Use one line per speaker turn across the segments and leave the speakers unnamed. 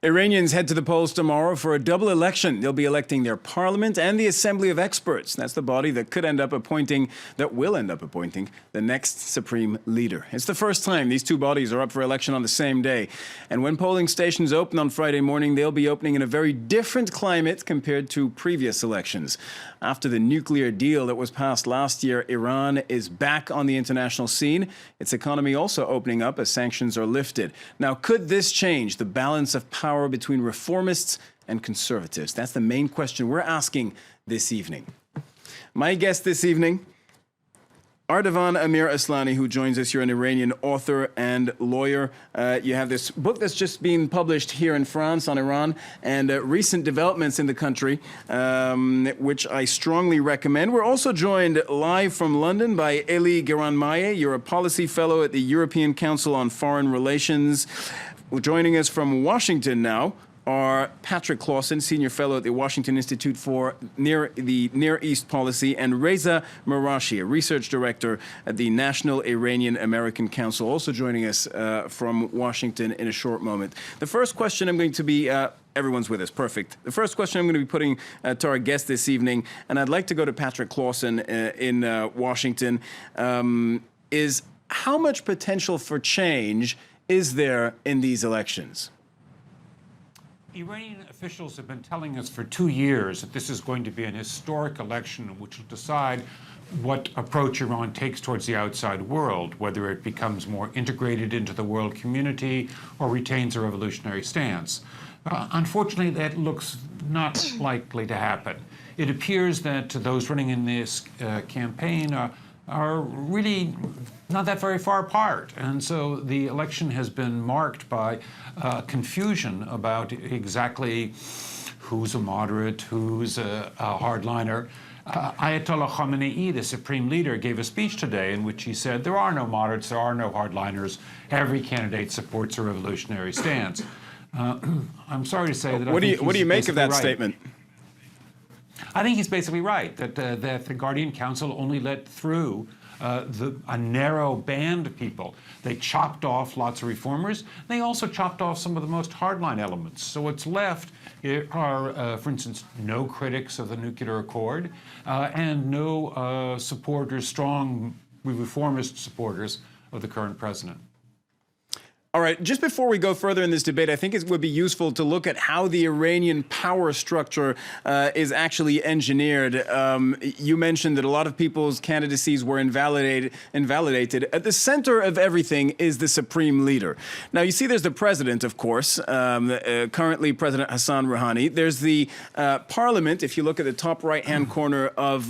Iranians head to the polls tomorrow for a double election. They'll be electing their parliament and the Assembly of Experts. That's the body that will end up appointing the next supreme leader. It's the first time these two bodies are up for election on the same day. And when polling stations open on Friday morning, they'll be opening in a very different climate compared to previous elections. After the nuclear deal that was passed last year, Iran is back on the international scene. Its economy also opening up as sanctions are lifted. Now, could this change the balance of power between reformists and conservatives? That's the main question we're asking this evening. My guest this evening, Ardavan Amir Aslani, who joins us. You're an Iranian author and lawyer. You have this book that's just been published here in France on Iran and recent developments in the country, which I strongly recommend. We're also joined live from London by Elie Geranmaye. You're a policy fellow at the European Council on Foreign Relations. Joining us from Washington now are Patrick Clausen, Senior Fellow at the Washington Institute for Near East Policy, and Reza Marashi, a Research Director at the National Iranian American Council, also joining us from Washington in a short moment. The first question I'm going to be... everyone's with us, perfect. The first question I'm going to be putting to our guest this evening, and I'd like to go to Patrick Clausen in Washington, is how much potential for change is there in these elections?
Iranian officials have been telling us for 2 years that this is going to be an historic election which will decide what approach Iran takes towards the outside world, whether it becomes more integrated into the world community or retains a revolutionary stance. Unfortunately, that looks not likely to happen. It appears that those running in this campaign are really not that very far apart. And so the election has been marked by confusion about exactly who's a moderate, who's a hardliner. Ayatollah Khamenei, the supreme leader, gave a speech today in which he said there are no moderates, there are no hardliners. Every candidate supports a revolutionary stance. I'm sorry to say that
what do you make of that statement?
I think he's basically right, that the Guardian Council only let through a narrow band of people. They chopped off lots of reformers. They also chopped off some of the most hardline elements. So what's left are, for instance, no critics of the nuclear accord and no supporters, strong reformist supporters of the current president.
All right, just before we go further in this debate, I think it would be useful to look at how the Iranian power structure is actually engineered. You mentioned that a lot of people's candidacies were invalidated. At the center of everything is the supreme leader. Now, you see there's the president, of course, currently President Hassan Rouhani. There's the parliament, if you look at the top right-hand corner of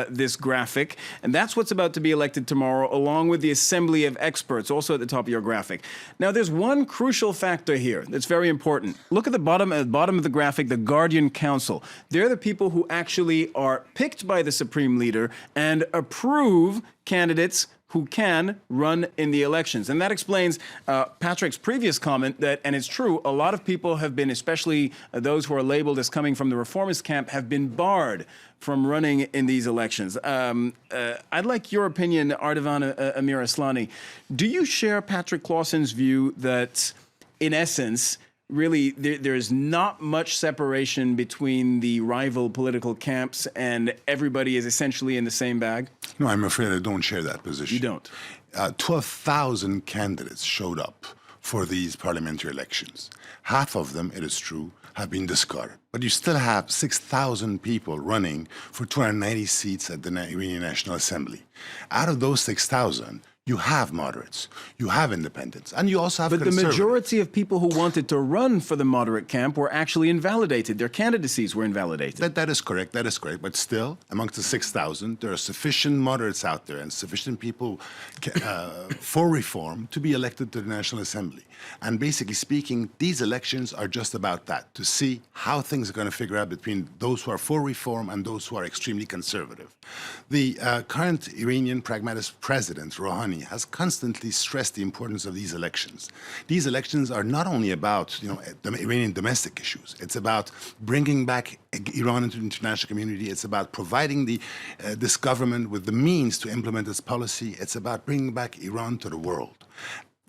this graphic, and that's what's about to be elected tomorrow, along with the Assembly of Experts, also at the top of your graphic. Now, there's one crucial factor here that's very important. Look at the bottom of the graphic, the Guardian Council. They're the people who actually are picked by the supreme leader and approve candidates who can run in the elections. And that explains Patrick's previous comment that, and it's true, a lot of people have been, especially those who are labeled as coming from the reformist camp, have been barred from running in these elections. I'd like your opinion, Ardavan Amir Aslani. Do you share Patrick Clausen's view that, in essence, really there's not much separation between the rival political camps and everybody is essentially in the same bag?
No, I'm afraid I don't share that position.
You don't?
12,000 candidates showed up for these parliamentary elections. Half of them, it is true, have been discarded. But you still have 6,000 people running for 290 seats at the Iranian National Assembly. Out of those 6,000, you have moderates, you have independents, and you also have conservatives.
But the majority of people who wanted to run for the moderate camp were actually invalidated. Their candidacies were invalidated.
That is correct, that is correct. But still, amongst the 6,000, there are sufficient moderates out there and sufficient people for reform to be elected to the National Assembly. And basically speaking, these elections are just about that, to see how things are going to figure out between those who are for reform and those who are extremely conservative. The current Iranian pragmatist president, Rouhani, has constantly stressed the importance of these elections. These elections are not only about, the Iranian domestic issues. It's about bringing back Iran into the international community. It's about providing this government with the means to implement its policy. It's about bringing back Iran to the world.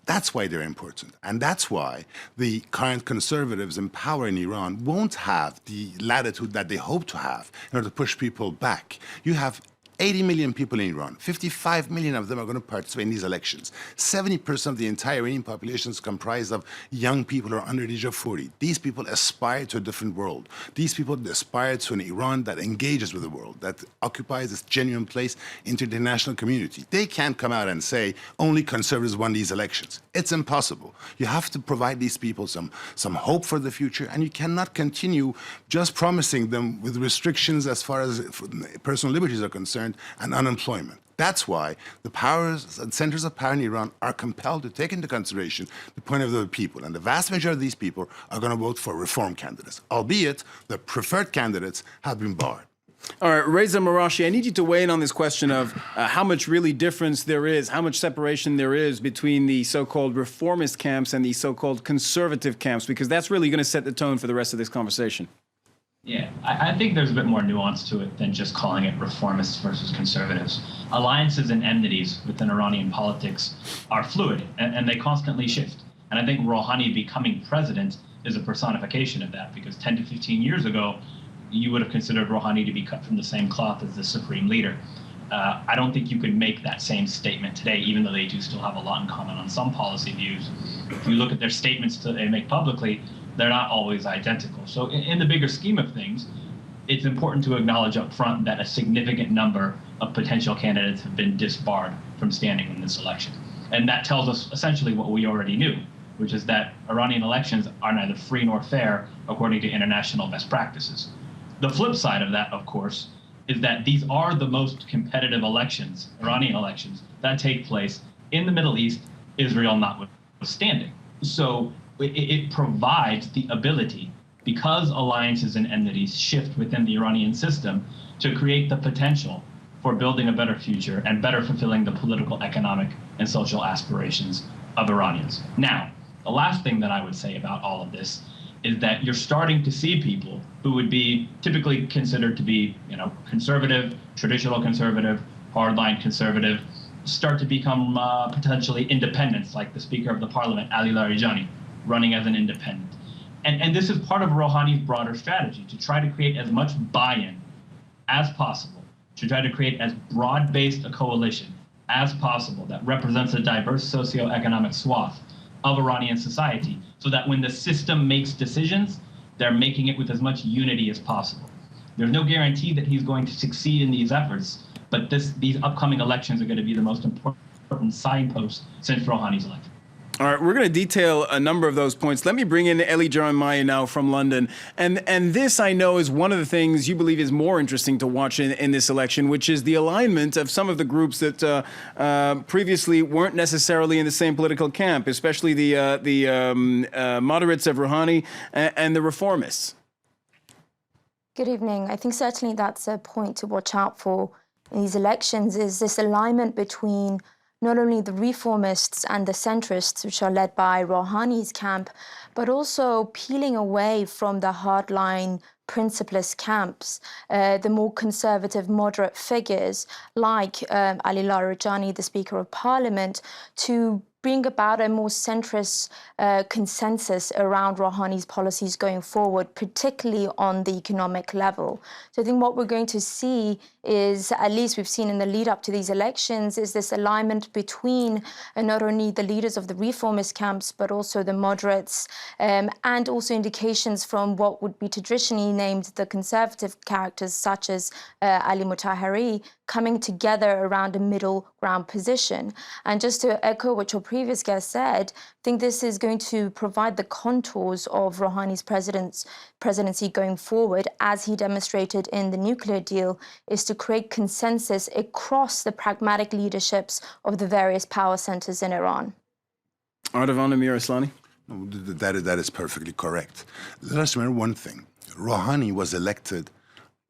That's why they're important. And that's why the current conservatives in power in Iran won't have the latitude that they hope to have in order to push people back. You have 80 million people in Iran. 55 million of them are going to participate in these elections. 70% of the entire Iranian population is comprised of young people who are under the age of 40. These people aspire to a different world. These people aspire to an Iran that engages with the world, that occupies its genuine place into the international community. They can't come out and say, only conservatives won these elections. It's impossible. You have to provide these people some hope for the future, and you cannot continue just promising them with restrictions as far as personal liberties are concerned and unemployment. That's why the powers and centers of power in Iran are compelled to take into consideration the point of view of the people. And the vast majority of these people are going to vote for reform candidates, albeit the preferred candidates have been barred.
All right, Reza Marashi, I need you to weigh in on this question of how much really difference there is, how much separation there is between the so-called reformist camps and the so-called conservative camps, because that's really going to set the tone for the rest of this conversation.
Yeah, I think there's a bit more nuance to it than just calling it reformists versus conservatives. Alliances and enmities within Iranian politics are fluid, and they constantly shift. And I think Rouhani becoming president is a personification of that, because 10 to 15 years ago, you would have considered Rouhani to be cut from the same cloth as the supreme leader. I don't think you could make that same statement today, even though they do still have a lot in common on some policy views. If you look at their statements that they make publicly, they're not always identical. So in the bigger scheme of things, it's important to acknowledge up front that a significant number of potential candidates have been disbarred from standing in this election. And that tells us essentially what we already knew, which is that Iranian elections are neither free nor fair according to international best practices. The flip side of that, of course, is that these are the most competitive elections, Iranian elections, that take place in the Middle East, Israel notwithstanding. So it provides the ability, because alliances and enmities shift within the Iranian system, to create the potential for building a better future and better fulfilling the political, economic, and social aspirations of Iranians. Now, the last thing that I would say about all of this is that you're starting to see people who would be typically considered to be, conservative, traditional conservative, hardline conservative, start to become potentially independents, like the Speaker of the Parliament, Ali Larijani, running as an independent. And this is part of Rouhani's broader strategy, to try to create as much buy-in as possible, to try to create as broad-based a coalition as possible that represents a diverse socioeconomic swath of Iranian society, so that when the system makes decisions, they're making it with as much unity as possible. There's no guarantee that he's going to succeed in these efforts, but these upcoming elections are going to be the most important signpost since Rouhani's election.
All right, we're going to detail a number of those points. Let me bring in Elie Jeremiah now from London. And this, I know, is one of the things you believe is more interesting to watch in this election, which is the alignment of some of the groups that previously weren't necessarily in the same political camp, especially the moderates of Rouhani and the reformists.
Good evening. I think certainly that's a point to watch out for in these elections, is this alignment between not only the reformists and the centrists, which are led by Rouhani's camp, but also peeling away from the hardline principlist camps, the more conservative, moderate figures like Ali Larijani, the Speaker of Parliament, to bring about a more centrist consensus around Rouhani's policies going forward, particularly on the economic level. So I think what we're going to see is, at least we've seen in the lead up to these elections, is this alignment between not only the leaders of the reformist camps, but also the moderates, and also indications from what would be traditionally named the conservative characters, such as Ali Mutahhari, coming together around a middle ground position. And just to echo what your previous guest said, I think this is going to provide the contours of Rouhani's presidency going forward, as he demonstrated in the nuclear deal, is to create consensus across the pragmatic leaderships of the various power centers in Iran.
Ardavan Amir-Aslani?
That is perfectly correct. Let us remember one thing. Rouhani was elected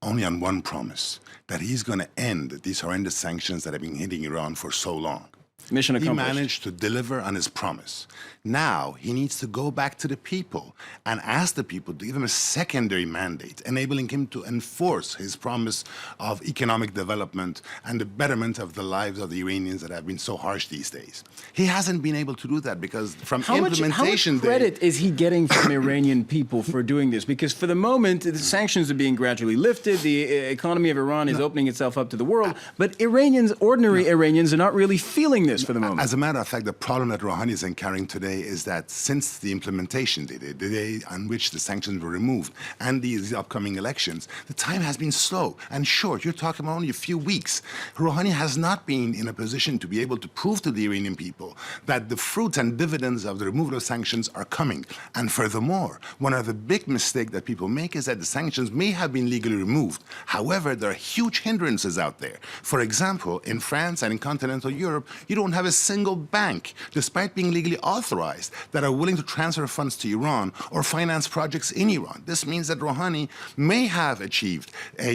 only on one promise, that he's going to end these horrendous sanctions that have been hitting Iran for so long.
Mission
He
accomplished.
managed to deliver on his promise. Now he needs to go back to the people and ask the people to give him a secondary mandate, enabling him to enforce his promise of economic development and the betterment of the lives of the Iranians that have been so harsh these days. He hasn't been able to do that because from
How much
implementation
credit is he getting from Iranian people for doing this? Because for the moment, the sanctions are being gradually lifted, the economy of Iran is opening itself up to the world, but Iranians, ordinary Iranians, are not really feeling this for the moment.
As a matter of fact, the problem that Rouhani is encountering today is that since the implementation day, the day on which the sanctions were removed, and these upcoming elections, the time has been slow and short. You're talking about only a few weeks. Rouhani has not been in a position to be able to prove to the Iranian people that the fruits and dividends of the removal of sanctions are coming. And furthermore, one of the big mistakes that people make is that the sanctions may have been legally removed. However, there are huge hindrances out there. For example, in France and in continental Europe, you don't have a single bank, despite being legally authorized, that are willing to transfer funds to Iran or finance projects in Iran. This means that Rouhani may have achieved a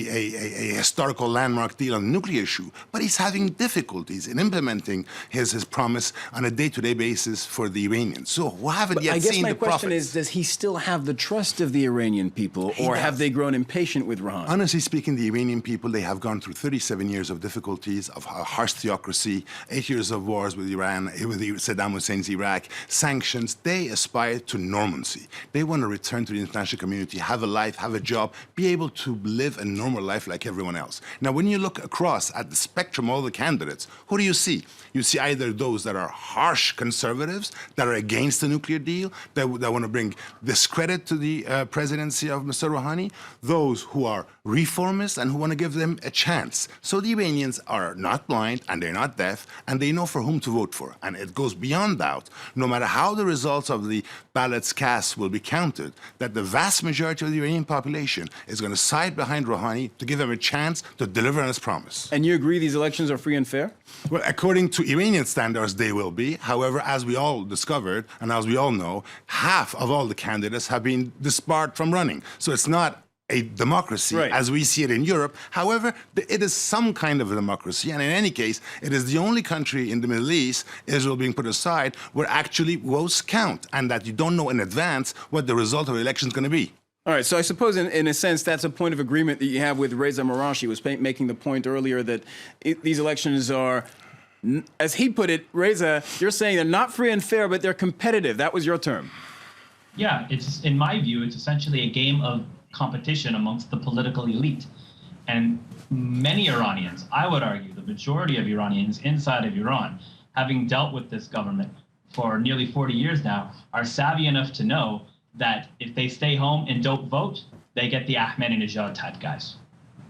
historical landmark deal on the nuclear issue, but he's having difficulties in implementing his promise on a day-to-day basis for the Iranians. So we haven't yet seen the profits.
I guess my question is, does he still have the trust of the Iranian people, or have they grown impatient with Rouhani?
Honestly speaking, the Iranian people, they have gone through 37 years of difficulties, of a harsh theocracy, 8 years of wars with Iran, with Saddam Hussein's Iraq, sanctions. They aspire to normalcy. They want to return to the international community, have a life, have a job, be able to live a normal life like everyone else. Now, when you look across at the spectrum of all the candidates, who do you see? You see either those that are harsh conservatives, that are against the nuclear deal, that want to bring discredit to the presidency of Mr. Rouhani, those who are reformists and who want to give them a chance. So the Iranians are not blind and they're not deaf, and they know for whom to vote for. And it goes beyond doubt, no matter how the results of the ballots cast will be counted, that the vast majority of the Iranian population is going to side behind Rouhani to give him a chance to deliver on his promise.
And you agree these elections are free and fair?
Well, according to Iranian standards, they will be. However, as we all discovered, and as we all know, half of all the candidates have been disbarred from running. So it's not a democracy as we see it in Europe. However, it is some kind of a democracy. And in any case, it is the only country in the Middle East, Israel being put aside, where actually votes count and that you don't know in advance what the result of the election is going to be.
All right, so I suppose in a sense that's a point of agreement that you have with Reza Marashi, who was making the point earlier that these elections are, as he put it, Reza, you're saying they're not free and fair, but they're competitive. That was your term.
Yeah, it's, in my view, it's essentially a game of competition amongst the political elite. And many Iranians, I would argue, the majority of Iranians inside of Iran, having dealt with this government for nearly 40 years now, are savvy enough to know that if they stay home and don't vote, they get the Ahmadinejad type guys.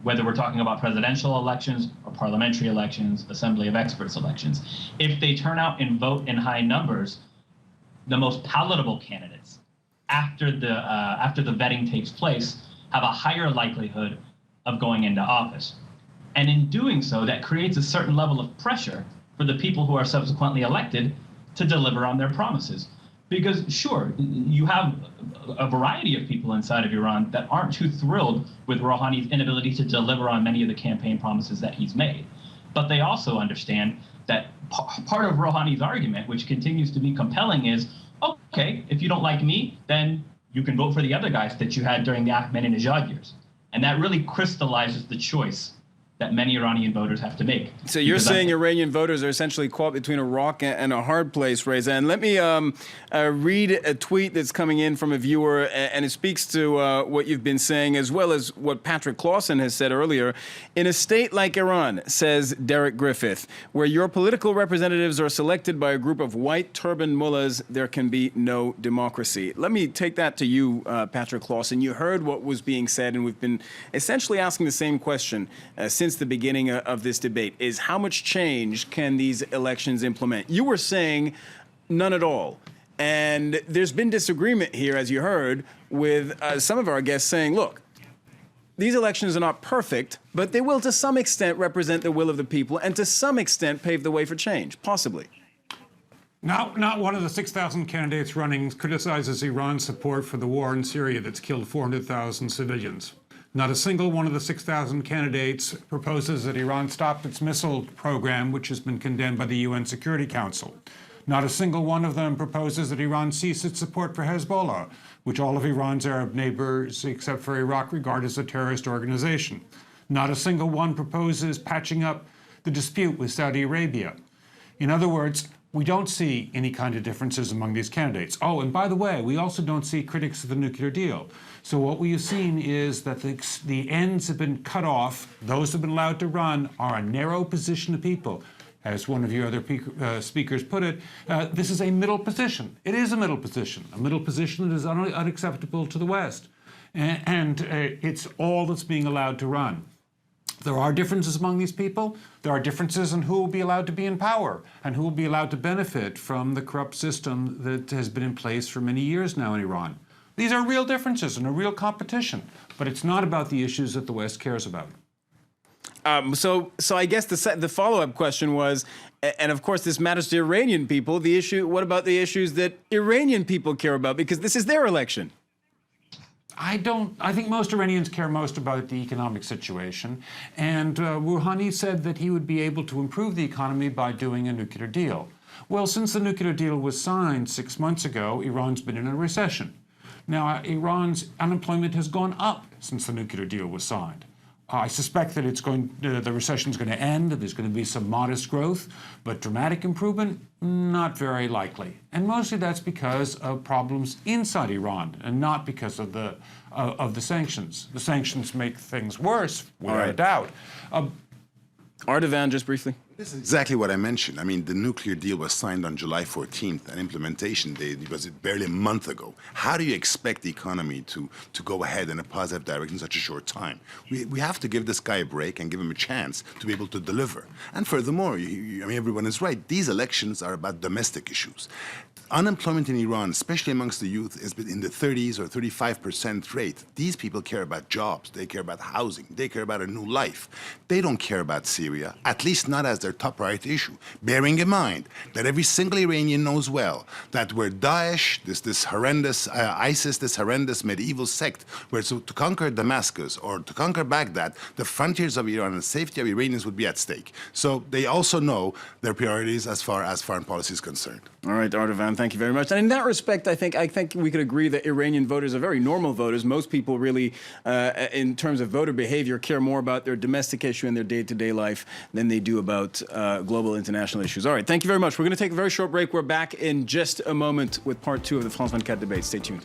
Whether we're talking about presidential elections or parliamentary elections, assembly of experts elections. If they turn out and vote in high numbers, the most palatable candidates after the vetting takes place have a higher likelihood of going into office. And in doing so, that creates a certain level of pressure for the people who are subsequently elected to deliver on their promises. Because sure, you have a variety of people inside of Iran that aren't too thrilled with Rouhani's inability to deliver on many of the campaign promises that he's made. But they also understand that part of Rouhani's argument, which continues to be compelling, is, okay, if you don't like me, then you can vote for the other guys that you had during the Ahmadinejad years. And that really crystallizes the choice that many Iranian voters have to make.
So you're saying Iranian voters are essentially caught between a rock and a hard place, Reza. And let me read a tweet that's coming in from a viewer, and it speaks to what you've been saying, as well as what Patrick Clausen has said earlier. In a state like Iran, says Derek Griffith, where your political representatives are selected by a group of white turban mullahs, there can be no democracy. Let me take that to you, Patrick Clausen. You heard what was being said, and we've been essentially asking the same question since the beginning of this debate, is how much change can these elections implement? You were saying none at all. And there's been disagreement here, as you heard, with some of our guests saying, look, these elections are not perfect, but they will to some extent represent the will of the people and to some extent pave the way for change, possibly.
Not one of the 6,000 candidates running criticizes Iran's support for the war in Syria that's killed 400,000 civilians. Not a single one of the 6,000 candidates proposes that Iran stop its missile program, which has been condemned by the UN Security Council. Not a single one of them proposes that Iran cease its support for Hezbollah, which all of Iran's Arab neighbors, except for Iraq, regard as a terrorist organization. Not a single one proposes patching up the dispute with Saudi Arabia. In other words, we don't see any kind of differences among these candidates. Oh, and by the way, we also don't see critics of the nuclear deal. So what we have seen is that the ends have been cut off. Those who have been allowed to run are a narrow position of people. As one of your other speakers put it, this is a middle position. It is a middle position that is unacceptable to the West. And it's all that's being allowed to run. There are differences among these people. There are differences in who will be allowed to be in power and who will be allowed to benefit from the corrupt system that has been in place for many years now in Iran. These are real differences and a real competition, but it's not about the issues that the West cares about.
So I guess the follow-up question was, and of course this matters to Iranian people, the issue, what about the issues that Iranian people care about? Because this is their election.
I think most Iranians care most about the economic situation. And Rouhani said that he would be able to improve the economy by doing a nuclear deal. Well, since the nuclear deal was signed 6 months ago, Iran's been in a recession. Now, Iran's unemployment has gone up since the nuclear deal was signed. I suspect that the recession's going to end, that there's going to be some modest growth, but dramatic improvement, not very likely. And mostly that's because of problems inside Iran and not because of the sanctions. The sanctions make things worse, without a doubt.
Ardavan, just briefly.
This is exactly what I mentioned. I mean, the nuclear deal was signed on July 14th, and implementation date was barely a month ago. How do you expect the economy to go ahead in a positive direction in such a short time? We have to give this guy a break and give him a chance to be able to deliver. And furthermore, I mean, everyone is right. These elections are about domestic issues. Unemployment in Iran, especially amongst the youth, is in the 30s or 35% rate. These people care about jobs. They care about housing. They care about a new life. They don't care about Syria, at least not as their top priority issue, bearing in mind that every single Iranian knows well that where Daesh, this horrendous ISIS, this horrendous medieval sect, were to conquer Damascus or to conquer Baghdad, the frontiers of Iran and the safety of Iranians would be at stake. So they also know their priorities as far as foreign policy is concerned.
All right, Ardavan, thank you very much. And in that respect, I think we could agree that Iranian voters are very normal voters. Most people really, in terms of voter behavior, care more about their domestic issue in their day-to-day life than they do about global international issues. All right, thank you very much. We're going to take a very short break. We're back in just a moment with part 2 of the France 24 debate. Stay tuned.